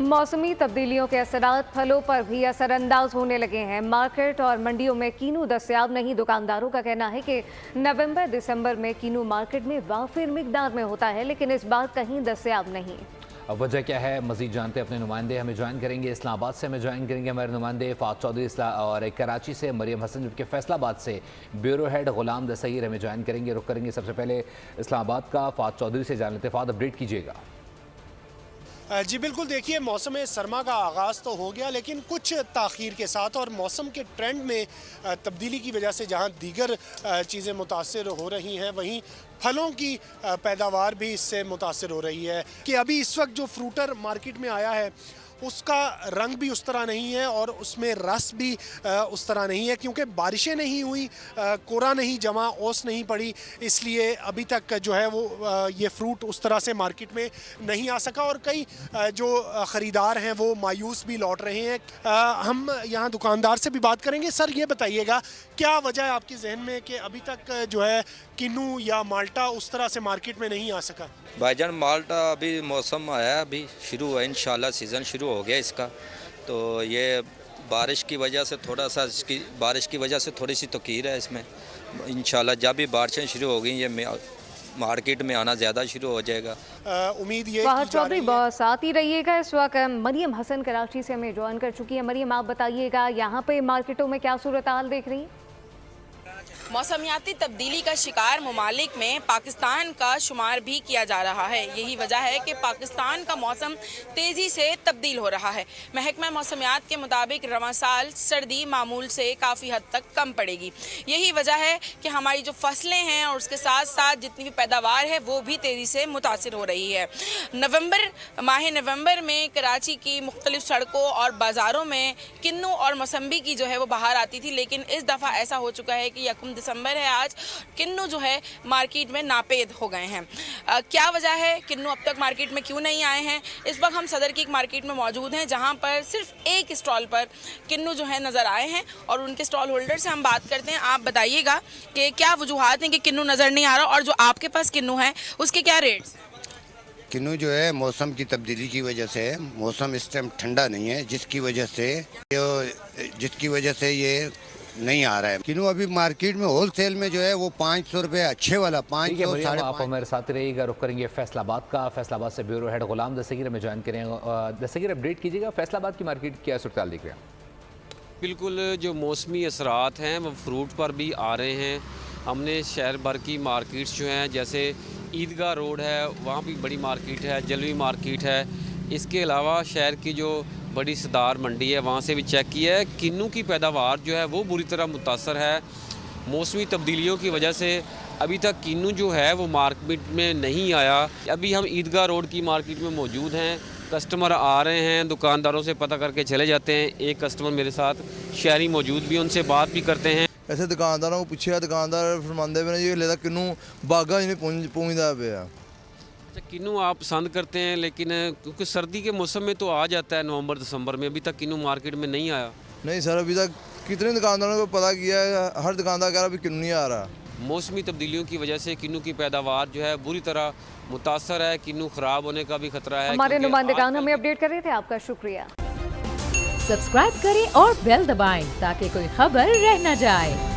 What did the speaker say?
मौसमी तब्दीलियों के असरात फलों पर भी असरअंदाज होने लगे हैं। मार्केट और मंडियों में कीनू दस्तयाब नहीं। दुकानदारों का कहना है कि नवंबर दिसंबर में कीनू मार्केट में वाफिर मिकदार में होता है, लेकिन इस बार कहीं दस्तयाब नहीं। अब वजह क्या है, मजीद जानते अपने नुमाइंदे हमें ज्वाइन करेंगे। इस्लामाबाद से हमें ज्वाइन करेंगे हमारे नुमाइंदे फ़ात चौधरी, और कराची से मरियम हसन, जबकि फैसलाबाद से ब्यूरो हेड गुलाम दस्तगीर हमें ज्वाइन करेंगे। रुक करेंगे सबसे पहले इस्लामाबाद का फ़ात चौधरी से जान लेते। फ़ात, अपडेट कीजिएगा। जी बिल्कुल, देखिए मौसम सरमा का आगाज़ तो हो गया, लेकिन कुछ ताख़ीर के साथ और मौसम के ट्रेंड में तब्दीली की वजह से जहां दीगर चीज़ें मुतासिर हो रही हैं, वहीं फलों की पैदावार भी इससे मुतासिर हो रही है। कि अभी इस वक्त जो फ्रूटर मार्केट में आया है उसका रंग भी उस तरह नहीं है और उसमें रस भी उस तरह नहीं है, क्योंकि बारिशें नहीं हुई, कोरा नहीं जमा, ओस नहीं पड़ी, इसलिए अभी तक जो है वो ये फ्रूट उस तरह से मार्केट में नहीं आ सका और कई जो ख़रीदार हैं वो मायूस भी लौट रहे हैं। हम यहाँ दुकानदार से भी बात करेंगे। सर, ये बताइएगा क्या वजह है आपके जहन में कि अभी तक जो है किन्नू या माल्टा उस तरह से मार्केट में नहीं आ सका? भाईजान, माल्टा अभी मौसम आया, अभी शुरू हुआ, इंशाल्लाह सीज़न शुरू हो गया इसका। तो ये बारिश की वजह से थोड़ी सी तकीर है इसमें। इंशाल्लाह जब भी बारिशें शुरू हो गई ये मार्केट में आना ज़्यादा शुरू हो जाएगा। उम्मीद ये फ़ात चौधरी बहुत साथ ही रहिएगा। इस वक्त मरियम हसन कराची से हमें ज्वाइन कर चुकी है। मरियम, आप बताइएगा यहाँ पे मार्केटों में क्या सूरत हाल देख रही हैं? मौसमियाती तब्दीली का शिकार ममालिक में पाकिस्तान का शुमार भी किया जा रहा है। यही वजह है कि पाकिस्तान का मौसम तेज़ी से तब्दील हो रहा है। महकमा मौसमियात के मुताबिक रवां साल सर्दी मामूल से काफ़ी हद तक कम पड़ेगी। यही वजह है कि हमारी जो फसलें हैं और उसके साथ साथ जितनी भी पैदावार है वो भी तेज़ी से मुतासिर हो रही है। माह नवंबर में कराची की मुख्तलिफ सड़कों और बाज़ारों में किन्नू और मौसम्बी की जो है वो बाहर आती थी, लेकिन इस दफ़ा ऐसा हो चुका है कि यकम दिसंबर है आज, किन्नू जो है मार्केट में नापेद हो गए हैं। क्या वजह है, किन्नू अब तक मार्केट में क्यों नहीं आए हैं? इस वक्त हम सदर की एक मार्केट में मौजूद हैं जहां पर सिर्फ एक स्टॉल पर किन्नू जो है नज़र आए हैं और उनके स्टॉल होल्डर से हम बात करते हैं। आप बताइएगा कि क्या वजूहात हैं कि किन्नू नज़र नहीं आ रहा, और जो आपके पास किन्नू है उसके क्या रेट्स? किन्नू जो है मौसम की तब्दीली की वजह से, मौसम इस टाइम ठंडा नहीं है, जिसकी वजह से ये नहीं आ रहा है। किन्नू अभी मार्केट में होलसेल में जो है वो 500 रुपये अच्छे वाला 500। आप हमारे साथ रहिएगा। रुक करेंगे फैसलाबाद का। फैसलाबाद से ब्यूरो हेड गुलाम दस्तगीर में ज्वाइन करेंगे। दस्तगीर, अपडेट कीजिएगा, फैसलाबाद की मार्केट क्या सूरत हाल दिख रहा है? बिल्कुल, जो मौसमी असरात हैं वो फ्रूट पर भी आ रहे हैं। हमने शहर भर की मार्केट्स जो हैं, जैसे ईदगाह रोड है वहाँ भी बड़ी मार्केट है, जलवी मार्केट है, इसके अलावा शहर की जो बड़ी सदार मंडी है वहाँ से भी चेक किया है। किन्नू की पैदावार जो है वो बुरी तरह मुतासर है। मौसमी तब्दीलियों की वजह से अभी तक किन्नू जो है वो मार्केट में नहीं आया। अभी हम ईदगाह रोड की मार्केट में मौजूद हैं, कस्टमर आ रहे हैं, दुकानदारों से पता करके चले जाते हैं। एक कस्टमर मेरे साथ शहरी मौजूद भी, उनसे बात भी करते हैं। ऐसे दुकानदारों को पूछे, दुकानदार फरमाते पे ये लेता किन्नू बागा ही नहीं पहुँचता पे। किन्नू आप पसंद करते हैं, लेकिन क्योंकि सर्दी के मौसम में तो आ जाता है नवंबर दिसंबर में, अभी तक किन्नू मार्केट में नहीं आया। नहीं सर, अभी तक कितने दुकानदारों को पता किया है, हर दुकानदार कह रहा अभी किन्नू नहीं आ रहा। मौसमी तब्दीलियों की वजह से किन्नू की पैदावार जो है बुरी तरह मुतासर है। किन्नू खराब होने का भी खतरा है। हमारे नुमाइंदगान हमें अपडेट कर रहे थे, आपका शुक्रिया। सब्सक्राइब करें और बेल दबाएं ताकि कोई खबर रह न जाए।